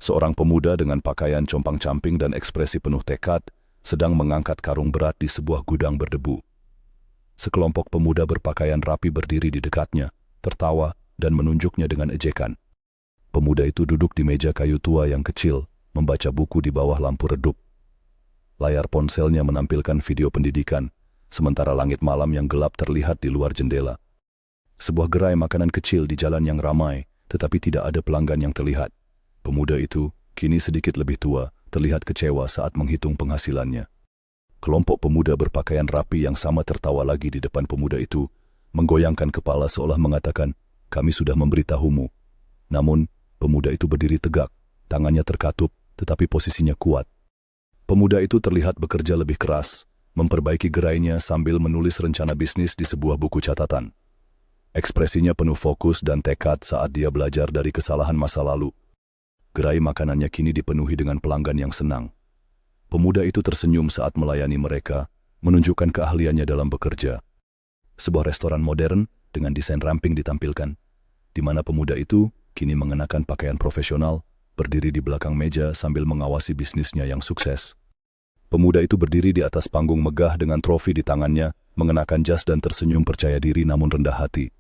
Seorang pemuda dengan pakaian compang-camping dan ekspresi penuh tekad sedang mengangkat karung berat di sebuah gudang berdebu. Sekelompok pemuda berpakaian rapi berdiri di dekatnya, tertawa dan menunjuknya dengan ejekan. Pemuda itu duduk di meja kayu tua yang kecil, membaca buku di bawah lampu redup. Layar ponselnya menampilkan video pendidikan, sementara langit malam yang gelap terlihat di luar jendela. Sebuah gerai makanan kecil di jalan yang ramai, tetapi tidak ada pelanggan yang terlihat. Pemuda itu, kini sedikit lebih tua, terlihat kecewa saat menghitung penghasilannya. Kelompok pemuda berpakaian rapi yang sama tertawa lagi di depan pemuda itu, menggoyangkan kepala seolah mengatakan, "Kami sudah memberitahumu." Namun, pemuda itu berdiri tegak, tangannya terkatup, tetapi posisinya kuat. Pemuda itu terlihat bekerja lebih keras, memperbaiki gerainya sambil menulis rencana bisnis di sebuah buku catatan. Ekspresinya penuh fokus dan tekad saat dia belajar dari kesalahan masa lalu. Gerai makanannya kini dipenuhi dengan pelanggan yang senang. Pemuda itu tersenyum saat melayani mereka, menunjukkan keahliannya dalam bekerja. Sebuah restoran modern dengan desain ramping ditampilkan, di mana pemuda itu kini mengenakan pakaian profesional, berdiri di belakang meja sambil mengawasi bisnisnya yang sukses. Pemuda itu berdiri di atas panggung megah dengan trofi di tangannya, mengenakan jas dan tersenyum percaya diri namun rendah hati.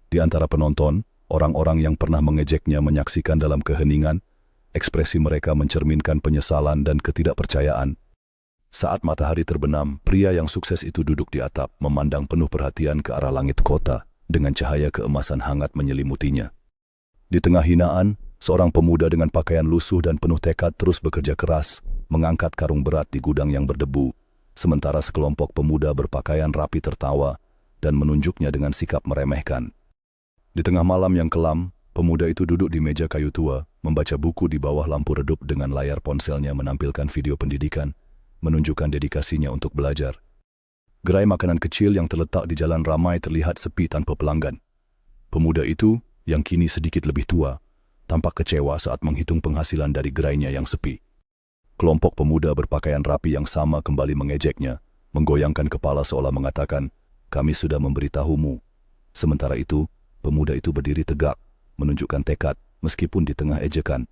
Di antara penonton, orang-orang yang pernah mengejeknya menyaksikan dalam keheningan, ekspresi mereka mencerminkan penyesalan dan ketidakpercayaan. Saat matahari terbenam, pria yang sukses itu duduk di atap, memandang penuh perhatian ke arah langit kota, dengan cahaya keemasan hangat menyelimutinya. Di tengah hinaan, seorang pemuda dengan pakaian lusuh dan penuh tekad terus bekerja keras, mengangkat karung berat di gudang yang berdebu, sementara sekelompok pemuda berpakaian rapi tertawa dan menunjuknya dengan sikap meremehkan. Di tengah malam yang kelam, pemuda itu duduk di meja kayu tua, membaca buku di bawah lampu redup dengan layar ponselnya menampilkan video pendidikan, menunjukkan dedikasinya untuk belajar. Gerai makanan kecil yang terletak di jalan ramai terlihat sepi tanpa pelanggan. Pemuda itu, yang kini sedikit lebih tua, tampak kecewa saat menghitung penghasilan dari gerainya yang sepi. Kelompok pemuda berpakaian rapi yang sama kembali mengejeknya, menggoyangkan kepala seolah mengatakan, "Kami sudah memberitahumu." Sementara itu, pemuda itu berdiri tegak, menunjukkan tekad, meskipun di tengah ejekan.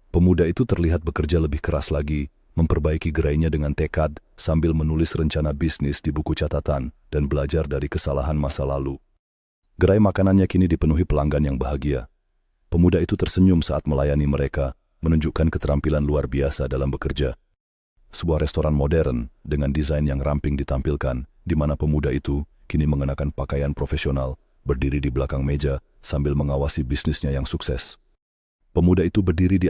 Pemuda itu terlihat bekerja lebih keras lagi, memperbaiki gerainya dengan tekad, sambil menulis rencana bisnis di buku catatan, dan belajar dari kesalahan masa lalu. Gerai makanannya kini dipenuhi pelanggan yang bahagia. Pemuda itu tersenyum saat melayani mereka, menunjukkan keterampilan luar biasa dalam bekerja. Sebuah restoran modern, dengan desain yang ramping ditampilkan, di mana pemuda itu kini mengenakan pakaian profesional, berdiri di belakang meja sambil mengawasi bisnisnya yang sukses. Pemuda itu berdiri di